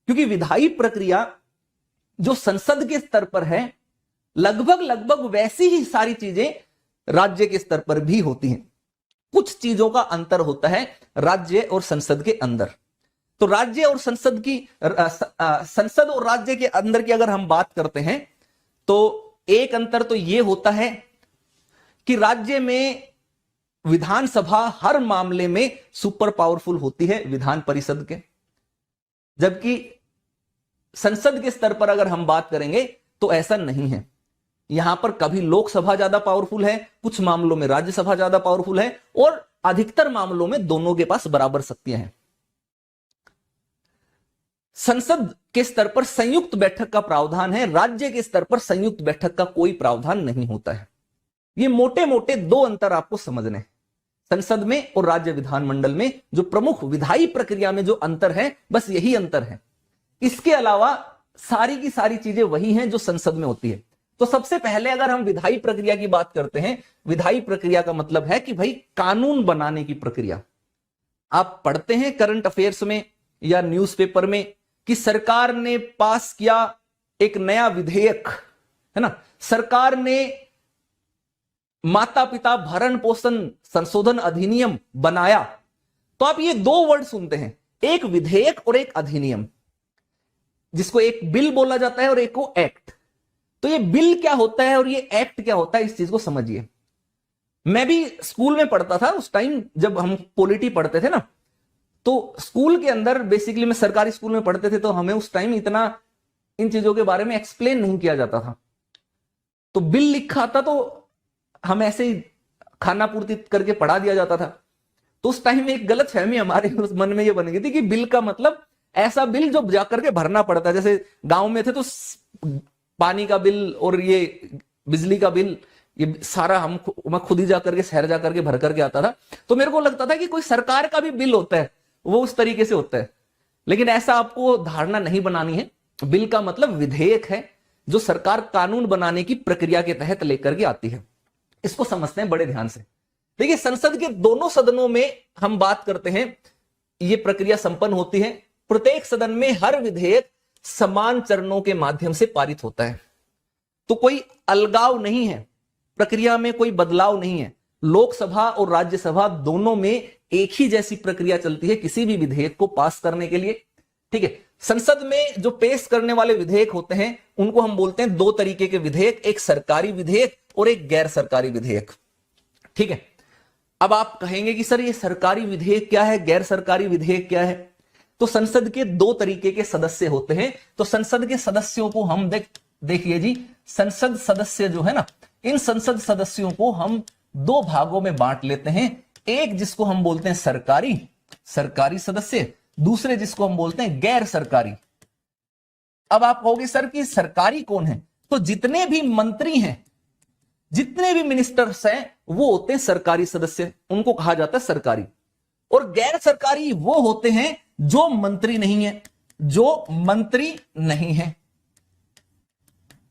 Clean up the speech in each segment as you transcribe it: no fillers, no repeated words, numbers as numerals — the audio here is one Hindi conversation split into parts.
क्योंकि विधायी प्रक्रिया जो संसद के स्तर पर है, लगभग लगभग वैसी ही सारी चीजें राज्य के स्तर पर भी होती हैं। कुछ चीजों का अंतर होता है राज्य और संसद के अंदर। तो राज्य और संसद की संसद और राज्य के अंदर की अगर हम बात करते हैं तो एक अंतर तो यह होता है कि राज्य में विधानसभा हर मामले में सुपर पावरफुल होती है विधान परिषद के, जबकि संसद के स्तर पर अगर हम बात करेंगे तो ऐसा नहीं है। यहां पर कभी लोकसभा ज्यादा पावरफुल है, कुछ मामलों में राज्यसभा ज्यादा पावरफुल है, और अधिकतर मामलों में दोनों के पास बराबर शक्तियां हैं। संसद के स्तर पर संयुक्त बैठक का प्रावधान है, राज्य के स्तर पर संयुक्त बैठक का कोई प्रावधान नहीं होता है। ये मोटे मोटे दो अंतर आपको समझने हैं, संसद में और राज्य विधानमंडल में जो प्रमुख विधायी प्रक्रिया में जो अंतर है, बस यही अंतर है। इसके अलावा सारी की सारी चीजें वही हैं जो संसद में होती है। तो सबसे पहले अगर हम विधायी प्रक्रिया की बात करते हैं, विधायी प्रक्रिया का मतलब है कि भाई कानून बनाने की प्रक्रिया। आप पढ़ते हैं करंट अफेयर्स में या न्यूज़पेपर में कि सरकार ने पास किया एक नया विधेयक, है ना, सरकार ने माता पिता भरण पोषण संशोधन अधिनियम बनाया। तो आप ये दो वर्ड सुनते हैं, एक विधेयक और एक अधिनियम, जिसको एक बिल बोला जाता है और एक को एक्ट। तो ये बिल क्या होता है और ये एक्ट क्या होता है, इस चीज को समझिए। मैं भी स्कूल में पढ़ता था उस टाइम, जब हम पॉलिटी पढ़ते थे ना, तो स्कूल के अंदर बेसिकली मैं सरकारी स्कूल में पढ़ते थे, तो हमें उस टाइम इतना इन चीजों के बारे में एक्सप्लेन नहीं किया जाता था। तो बिल लिखा था तो हम ऐसे ही खाना पूर्ति करके पढ़ा दिया जाता था। तो उस टाइम में एक गलत फहमी हमारे मन में ये बन गई थी कि बिल का मतलब ऐसा बिल जो जाकर के भरना पड़ता है। जैसे गांव में थे तो पानी का बिल और ये बिजली का बिल, ये सारा मैं खुद ही जाकर के शहर जाकर के भर करके आता था। तो मेरे को लगता था कि कोई सरकार का भी बिल होता है, वो उस तरीके से होता है। लेकिन ऐसा आपको धारणा नहीं बनानी है। बिल का मतलब विधेयक है जो सरकार कानून बनाने की प्रक्रिया के तहत लेकर के आती है। इसको समझते हैं बड़े ध्यान से। देखिए, संसद के दोनों सदनों में हम बात करते हैं, यह प्रक्रिया संपन्न होती है। प्रत्येक सदन में हर विधेयक समान चरणों के माध्यम से पारित होता है। तो कोई अलगाव नहीं है, प्रक्रिया में कोई बदलाव नहीं है। लोकसभा और राज्यसभा दोनों में एक ही जैसी प्रक्रिया चलती है किसी भी विधेयक को पास करने के लिए। ठीक है, संसद में जो पेश करने वाले विधेयक होते हैं उनको हम बोलते हैं दो तरीके के विधेयक, एक सरकारी विधेयक और एक गैर सरकारी विधेयक। ठीक है, अब आप कहेंगे कि सर ये सरकारी विधेयक क्या है, गैर सरकारी विधेयक क्या है? तो संसद के दो तरीके के सदस्य होते हैं। तो संसद के सदस्यों को हम देखिए जी, संसद सदस्य जो है ना, इन संसद सदस्यों को हम दो भागों में बांट लेते हैं। एक जिसको हम बोलते हैं सरकारी सदस्य, दूसरे जिसको हम बोलते हैं गैर सरकारी। अब आप कहोगे सर कि सरकारी कौन है? तो जितने भी मंत्री हैं, जितने भी मिनिस्टर्स हैं, वो होते हैं सरकारी सदस्य, उनको कहा जाता है सरकारी। और गैर सरकारी वो होते हैं जो मंत्री नहीं है, जो मंत्री नहीं है।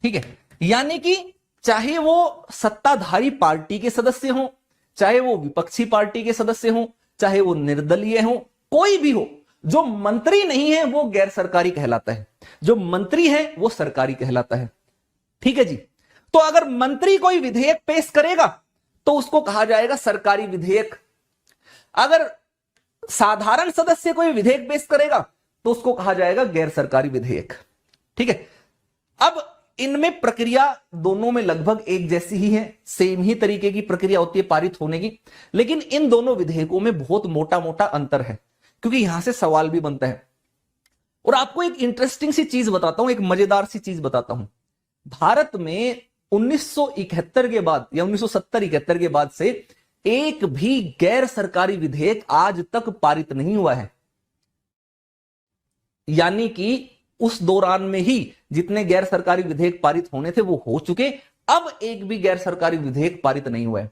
ठीक है, यानी कि चाहे वो सत्ताधारी पार्टी के सदस्य हों, चाहे वो विपक्षी पार्टी के सदस्य हों, चाहे वो निर्दलीय हों, कोई भी हो, जो मंत्री नहीं है वो गैर सरकारी कहलाता है, जो मंत्री है वो सरकारी कहलाता है। ठीक है जी। तो अगर मंत्री कोई विधेयक पेश करेगा तो उसको कहा जाएगा सरकारी विधेयक। अगर साधारण सदस्य कोई विधेयक पेश करेगा तो उसको कहा जाएगा गैर सरकारी विधेयक। ठीक है, अब इनमें प्रक्रिया दोनों में लगभग एक जैसी ही है, सेम ही तरीके की प्रक्रिया होती है पारित होने की। लेकिन इन दोनों विधेयकों में बहुत मोटा मोटा अंतर है, क्योंकि यहां से सवाल भी बनता है। और आपको एक इंटरेस्टिंग सी चीज बताता हूं, एक मजेदार सी चीज बताता हूं। भारत में 1971 के बाद या 1970-71 के बाद से एक भी गैर सरकारी विधेयक आज तक पारित नहीं हुआ है। यानी कि उस दौरान में ही जितने गैर सरकारी विधेयक पारित होने थे वो हो चुके, अब एक भी गैर सरकारी विधेयक पारित नहीं हुआ है।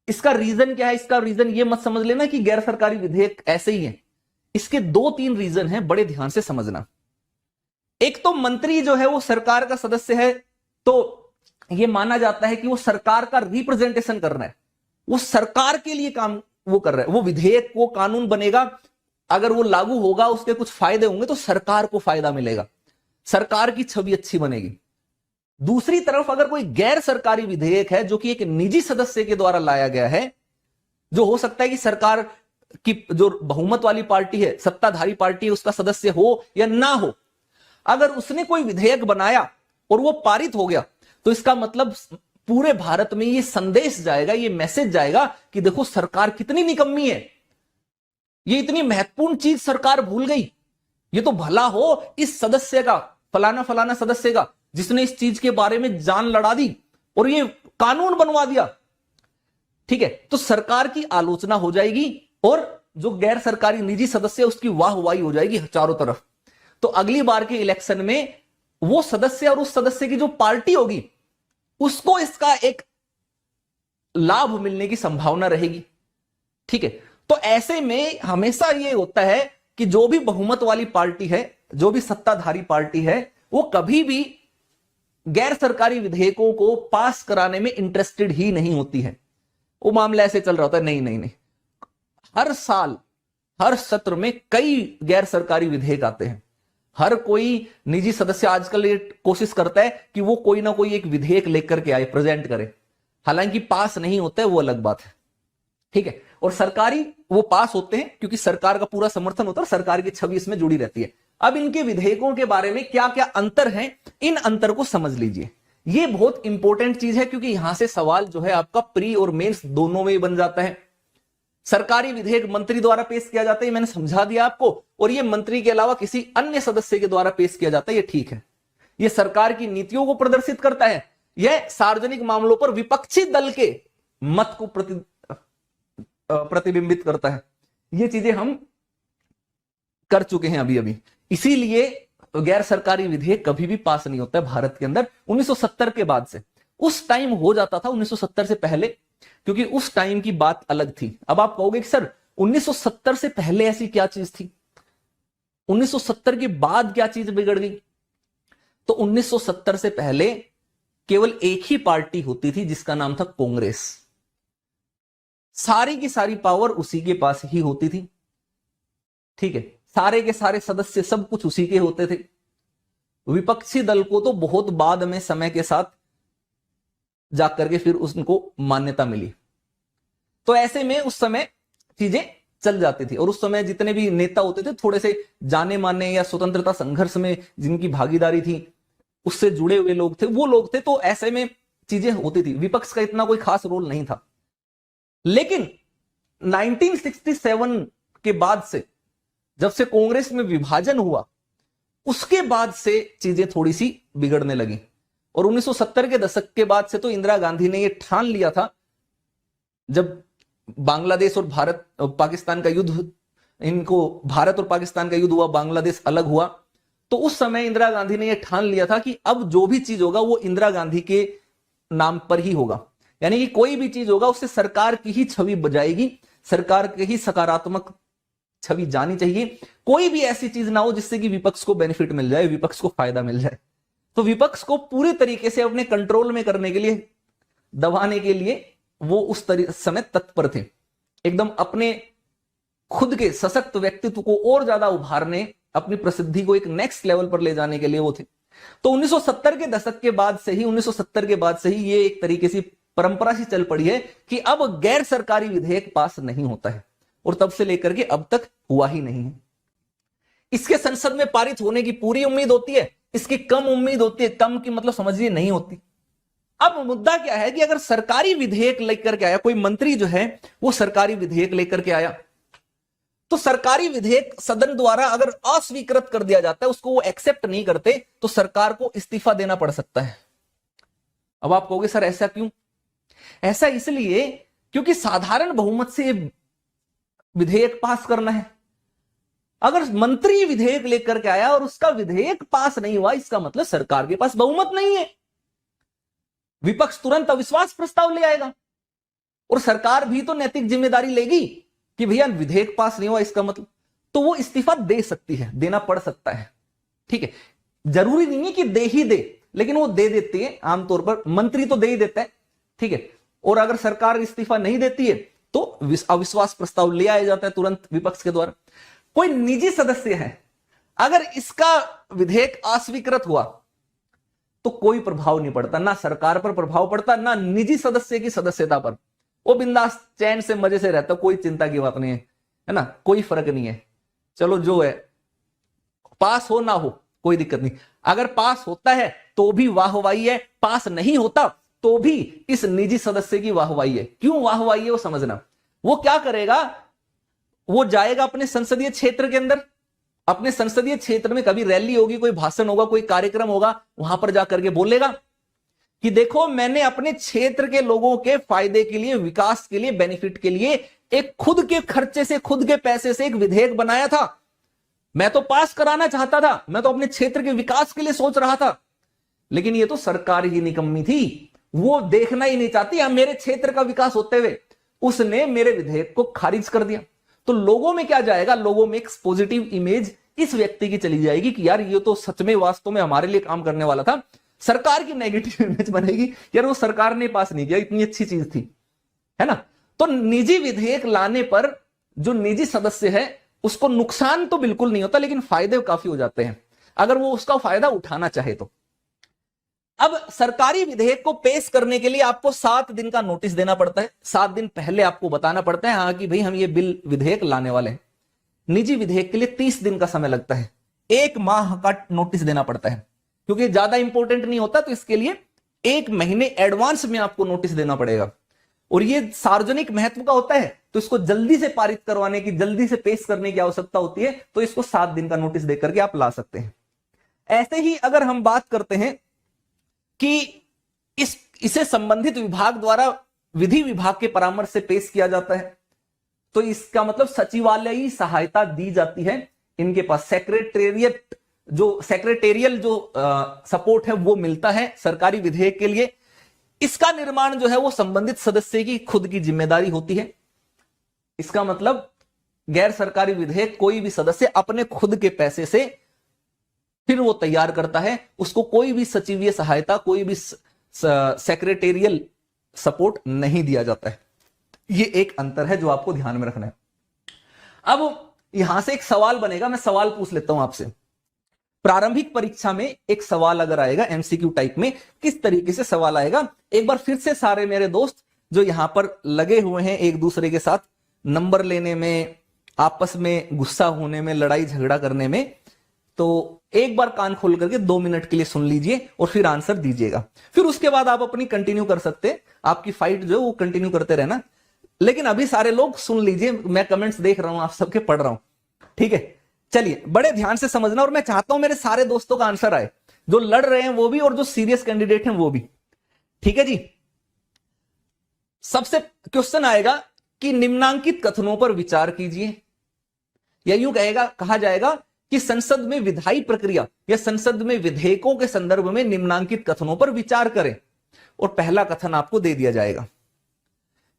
इसका रीजन क्या है? इसका रीजन ये मत समझ लेना कि गैर सरकारी विधेयक ऐसे ही है। इसके 2-3 रीजन है, बड़े ध्यान से समझना। एक तो मंत्री जो है वो सरकार का सदस्य है, तो ये माना जाता है कि वो सरकार का रिप्रेजेंटेशन कर रहा है, वो सरकार के लिए काम वो कर रहा है। वो विधेयक, वो कानून बनेगा, अगर वो लागू होगा, उसके कुछ फायदे होंगे, तो सरकार को फायदा मिलेगा, सरकार की छवि अच्छी बनेगी। दूसरी तरफ अगर कोई गैर सरकारी विधेयक है जो कि एक निजी सदस्य के द्वारा लाया गया है, जो हो सकता है कि सरकार की जो बहुमत वाली पार्टी है, सत्ताधारी पार्टी है, उसका सदस्य हो या ना हो, अगर उसने कोई विधेयक बनाया और वो पारित हो गया, तो इसका मतलब पूरे भारत में ये संदेश जाएगा, ये मैसेज जाएगा कि देखो सरकार कितनी निकम्मी है, ये इतनी महत्वपूर्ण चीज सरकार भूल गई। ये तो भला हो इस सदस्य का, फलाना फलाना सदस्य का, जिसने इस चीज के बारे में जान लड़ा दी और ये कानून बनवा दिया। ठीक है, तो सरकार की आलोचना हो जाएगी और जो गैर सरकारी निजी सदस्य है उसकी वाहवाही हो जाएगी चारों तरफ। तो अगली बार के इलेक्शन में वो सदस्य और उस सदस्य की जो पार्टी होगी उसको इसका एक लाभ मिलने की संभावना रहेगी। ठीक है, तो ऐसे में हमेशा ये होता है कि जो भी बहुमत वाली पार्टी है, जो भी सत्ताधारी पार्टी है, वो कभी भी गैर सरकारी विधेयकों को पास कराने में इंटरेस्टेड ही नहीं होती है। वो मामला ऐसे चल रहा होता है, नहीं नहीं नहीं, हर साल हर सत्र में कई गैर सरकारी विधेयक आते हैं। हर कोई निजी सदस्य आजकल ये कोशिश करता है कि वो कोई ना कोई एक विधेयक लेकर के आए, प्रेजेंट करे, हालांकि पास नहीं होता है, वो अलग बात है। ठीक है, और सरकारी वो पास होते हैं क्योंकि सरकार का पूरा समर्थन होता है, सरकार की छवि इसमें जुड़ी रहती है। अब इनके विधेयकों के बारे में क्या क्या अंतर हैं, इन अंतर को समझ लीजिए। ये बहुत इंपॉर्टेंट चीज है क्योंकि यहां से सवाल जो है आपका प्री और मेंस दोनों में ही बन जाता है। सरकारी विधेयक मंत्री द्वारा पेश किया जाता है, मैंने समझा दिया आपको, और ये मंत्री के अलावा किसी अन्य सदस्य के द्वारा पेश किया जाता है, ये ठीक है। ये सरकार की नीतियों को प्रदर्शित करता है, यह सार्वजनिक मामलों पर विपक्षी दल के मत को प्रतिबिंबित करता है। ये चीजें हम कर चुके हैं अभी अभी। इसीलिए गैर सरकारी विधेयक कभी भी पास नहीं होता है भारत के अंदर 1970 के बाद से। उस टाइम हो जाता था 1970 से पहले, क्योंकि उस टाइम की बात अलग थी। अब आप कहोगे कि सर 1970 से पहले ऐसी क्या चीज थी, 1970 के बाद क्या चीज बिगड़ गई? तो 1970 से पहले केवल एक ही पार्टी होती थी जिसका नाम था कांग्रेस। सारी की सारी पावर उसी के पास ही होती थी। ठीक है, सारे के सारे सदस्य सब कुछ उसी के होते थे। विपक्षी दल को तो बहुत बाद में समय के साथ जाकर के फिर उनको मान्यता मिली। तो ऐसे में उस समय चीजें चल जाती थी, और उस समय जितने भी नेता होते थे थोड़े से जाने माने या स्वतंत्रता संघर्ष में जिनकी भागीदारी थी, उससे जुड़े हुए लोग थे, वो लोग थे। तो ऐसे में चीजें होती थी, विपक्ष का इतना कोई खास रोल नहीं था। लेकिन 1967 के बाद से, जब से कांग्रेस में विभाजन हुआ, उसके बाद से चीजें थोड़ी सी बिगड़ने लगी। और 1970 के दशक के बाद से तो इंदिरा गांधी ने यह ठान लिया था, जब बांग्लादेश और भारत पाकिस्तान का युद्ध, इनको भारत और पाकिस्तान का युद्ध हुआ, बांग्लादेश अलग हुआ, तो उस समय इंदिरा गांधी ने यह ठान लिया था कि अब जो भी चीज होगा वो इंदिरा गांधी के नाम पर ही होगा। यानी कि कोई भी चीज होगा उससे सरकार की ही छवि बजाएगी, सरकार की ही सकारात्मक छवि जानी चाहिए। कोई भी ऐसी चीज ना हो जिससे कि विपक्ष को बेनिफिट मिल जाए, विपक्ष को फायदा मिल जाए। तो विपक्ष को पूरी तरीके से अपने कंट्रोल में करने के लिए, दबाने के लिए वो उस समय तत्पर थे, एकदम अपने खुद के सशक्त व्यक्तित्व को और ज्यादा उभारने, अपनी प्रसिद्धि को एक नेक्स्ट लेवल पर ले जाने के लिए वो थे। तो 1970 के दशक के बाद से ही, 1970 के बाद से ही ये एक तरीके से परंपरा सी चल पड़ी है कि अब गैर सरकारी विधेयक पास नहीं होता है, और तब से लेकर के अब तक हुआ ही नहीं है। इसके संसद में पारित होने की पूरी उम्मीद होती है, इसकी कम उम्मीद होती है, कम की मतलब समझिए नहीं होती। अब मुद्दा क्या है कि अगर सरकारी विधेयक लेकर के आया, कोई मंत्री जो है वो सरकारी विधेयक लेकर के आया, तो सरकारी विधेयक सदन द्वारा अगर अस्वीकृत कर दिया जाता है, उसको वो एक्सेप्ट नहीं करते, तो सरकार को इस्तीफा देना पड़ सकता है। अब आप कहोगे सर ऐसा क्यों? ऐसा इसलिए क्योंकि साधारण बहुमत से विधेयक पास करना है। अगर मंत्री विधेयक लेकर के आया और उसका विधेयक पास नहीं हुआ, इसका मतलब सरकार के पास बहुमत नहीं है। विपक्ष तुरंत अविश्वास प्रस्ताव ले आएगा, और सरकार भी तो नैतिक जिम्मेदारी लेगी कि भैया विधेयक पास नहीं हुआ, इसका मतलब, तो वो इस्तीफा दे सकती है, देना पड़ सकता है। ठीक है, जरूरी नहीं है कि दे ही दे, लेकिन वो दे देती है। आमतौर पर मंत्री तो दे ही देता है। ठीक है, और अगर सरकार इस्तीफा नहीं देती है तो अविश्वास प्रस्ताव ले आया जाता है तुरंत विपक्ष के द्वारा। कोई निजी सदस्य है, अगर इसका विधेयक अस्वीकृत हुआ तो कोई प्रभाव नहीं पड़ता, ना सरकार पर प्रभाव पड़ता, ना निजी सदस्य की सदस्यता पर। वो बिंदास चैन से मजे से रहता, कोई चिंता की बात नहीं है ना, कोई फर्क नहीं है। चलो जो है, पास हो ना हो कोई दिक्कत नहीं। अगर पास होता है तो भी वाहवाही है, पास नहीं होता तो भी इस निजी सदस्य की वाहवाही है। क्यों वाहवाही है वो समझना। वो क्या करेगा, वो जाएगा अपने संसदीय क्षेत्र के अंदर, अपने संसदीय क्षेत्र में कभी रैली होगी, कोई भाषण होगा, कोई कार्यक्रम होगा, वहां पर जाकर के बोलेगा कि देखो मैंने अपने क्षेत्र के लोगों के फायदे के लिए, विकास के लिए, बेनिफिट के लिए एक खुद के खर्चे से, खुद के पैसे से एक विधेयक बनाया था। मैं तो पास कराना चाहता था, मैं तो अपने क्षेत्र के विकास के लिए सोच रहा था, लेकिन ये तो सरकार ही निकम्मी थी, वो देखना ही नहीं चाहती अब मेरे क्षेत्र का विकास होते हुए, उसने मेरे विधेयक को खारिज कर दिया। तो लोगों में क्या जाएगा, लोगों में एक पॉजिटिव इमेज इस व्यक्ति की चली जाएगी कि यार ये तो सच में वास्तव में हमारे लिए काम करने वाला था। सरकार की नेगेटिव इमेज बनेगी, यार वो सरकार ने पास नहीं किया, इतनी अच्छी चीज थी, है ना। तो निजी विधेयक लाने पर जो निजी सदस्य है उसको नुकसान तो बिल्कुल नहीं होता, लेकिन फायदे काफी हो जाते हैं अगर वो उसका फायदा उठाना चाहे तो। अब सरकारी विधेयक को पेश करने के लिए आपको 7 दिन का नोटिस देना पड़ता है। 7 दिन पहले आपको बताना पड़ता है हाँ कि भाई हम ये बिल विधेयक लाने वाले हैं। निजी विधेयक के लिए 30 दिन का समय लगता है, 1 माह का नोटिस देना पड़ता है, क्योंकि ज्यादा इंपॉर्टेंट नहीं होता, तो इसके लिए 1 महीने एडवांस में आपको नोटिस देना पड़ेगा। और ये सार्वजनिक महत्व का होता है, तो इसको जल्दी से पारित करवाने की, जल्दी से पेश करने की आवश्यकता होती है, तो इसको 7 दिन का नोटिस देकर के आप ला सकते हैं। ऐसे ही अगर हम बात करते हैं कि इसे संबंधित विभाग द्वारा विधि विभाग के परामर्श से पेश किया जाता है, तो इसका मतलब सचिवालयी सहायता दी जाती है। इनके पास सेक्रेटेरियल जो सपोर्ट है वो मिलता है सरकारी विधेयक के लिए। इसका निर्माण जो है वो संबंधित सदस्य की खुद की जिम्मेदारी होती है। इसका मतलब गैर सरकारी विधेयक कोई भी सदस्य अपने खुद के पैसे से फिर वो तैयार करता है, उसको कोई भी सचिवीय सहायता, कोई भी सेक्रेटेरियल सपोर्ट नहीं दिया जाता है। ये एक अंतर है जो आपको ध्यान में रखना है। अब यहां से एक सवाल बनेगा, मैं सवाल पूछ लेता हूं आपसे। प्रारंभिक परीक्षा में एक सवाल अगर आएगा एमसीक्यू टाइप में, किस तरीके से सवाल आएगा, एक बार फिर से सारे मेरे दोस्त जो यहां पर लगे हुए हैं एक दूसरे के साथ नंबर लेने में, आपस में गुस्सा होने में, लड़ाई झगड़ा करने में, तो एक बार कान खोल करके 2 मिनट के लिए सुन लीजिए और फिर आंसर दीजिएगा। फिर उसके बाद आप अपनी कंटिन्यू कर सकते हैं, आपकी फाइट जो है वो कंटिन्यू करते रहना। लेकिन अभी सारे लोग सुन लीजिए, मैं कमेंट्स देख रहा हूं, आप सबके पढ़ रहा हूं, ठीक है। चलिए बड़े ध्यान से समझना, और मैं चाहता हूं मेरे सारे दोस्तों का आंसर आए, जो लड़ रहे हैं वो भी और जो सीरियस कैंडिडेट हैं वो भी, ठीक है जी। सबसे क्वेश्चन आएगा कि निम्नांकित कथनों पर विचार कीजिए, या यूं कहा जाएगा कि संसद में विधायी प्रक्रिया या संसद में विधेयकों के संदर्भ में निम्नांकित कथनों पर विचार करें। और पहला कथन आपको दे दिया जाएगा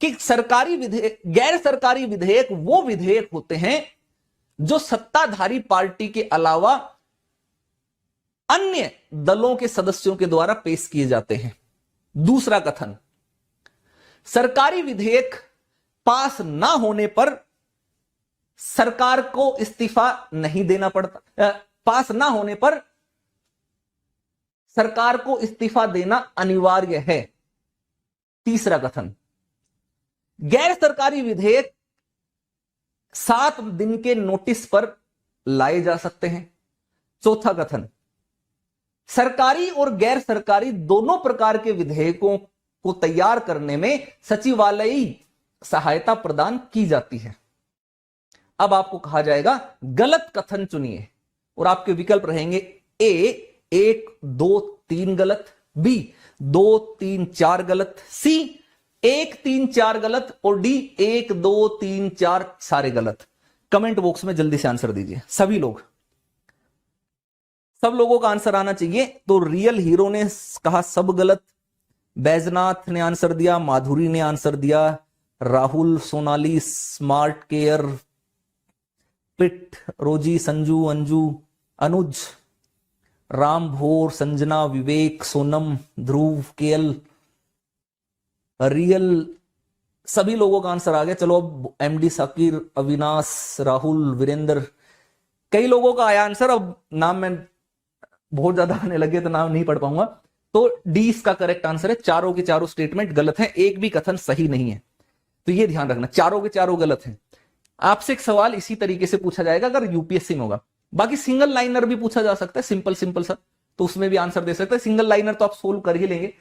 कि सरकारी विधेयक, गैर सरकारी विधेयक वो विधेयक होते हैं जो सत्ताधारी पार्टी के अलावा अन्य दलों के सदस्यों के द्वारा पेश किए जाते हैं। दूसरा कथन, सरकारी विधेयक पास ना होने पर सरकार को इस्तीफा नहीं देना पड़ता, पास ना होने पर सरकार को इस्तीफा देना अनिवार्य है। तीसरा कथन, गैर सरकारी विधेयक 7 दिन के नोटिस पर लाए जा सकते हैं। चौथा कथन, सरकारी और गैर सरकारी दोनों प्रकार के विधेयकों को तैयार करने में सचिवालयी सहायता प्रदान की जाती है। अब आपको कहा जाएगा गलत कथन चुनिए, और आपके विकल्प रहेंगे ए 1 2 3 गलत, बी 2 3 4 गलत, सी 1 3 4 गलत, और डी 1 2 3 4 सारे गलत। कमेंट बॉक्स में जल्दी से आंसर दीजिए सभी लोग, सब लोगों का आंसर आना चाहिए। तो रियल हीरो ने कहा सब गलत, बैजनाथ ने आंसर दिया, माधुरी ने आंसर दिया, राहुल, सोनाली, स्मार्ट केयर, पिट, रोजी, संजू, अंजू, अनुज, राम भोर, संजना, विवेक, सोनम, ध्रुव, केएल, रियल, सभी लोगों का आंसर आ गया। चलो अब एमडी साकिर, अविनाश, राहुल, वीरेंद्र, कई लोगों का आया आंसर, अब नाम मैं बहुत ज्यादा आने लगे तो नाम नहीं पढ़ पाऊंगा। तो डी इसका करेक्ट आंसर है। चारों के चारों स्टेटमेंट गलत हैं, एक भी कथन सही नहीं है। तो ये ध्यान रखना, चारों के चारों गलत हैं। आपसे एक सवाल इसी तरीके से पूछा जाएगा अगर यूपीएससी में होगा। बाकी सिंगल लाइनर भी पूछा जा सकता है, सिंपल सिंपल सा, तो उसमें भी आंसर दे सकते हैं। सिंगल लाइनर तो आप सोल्व कर ही लेंगे,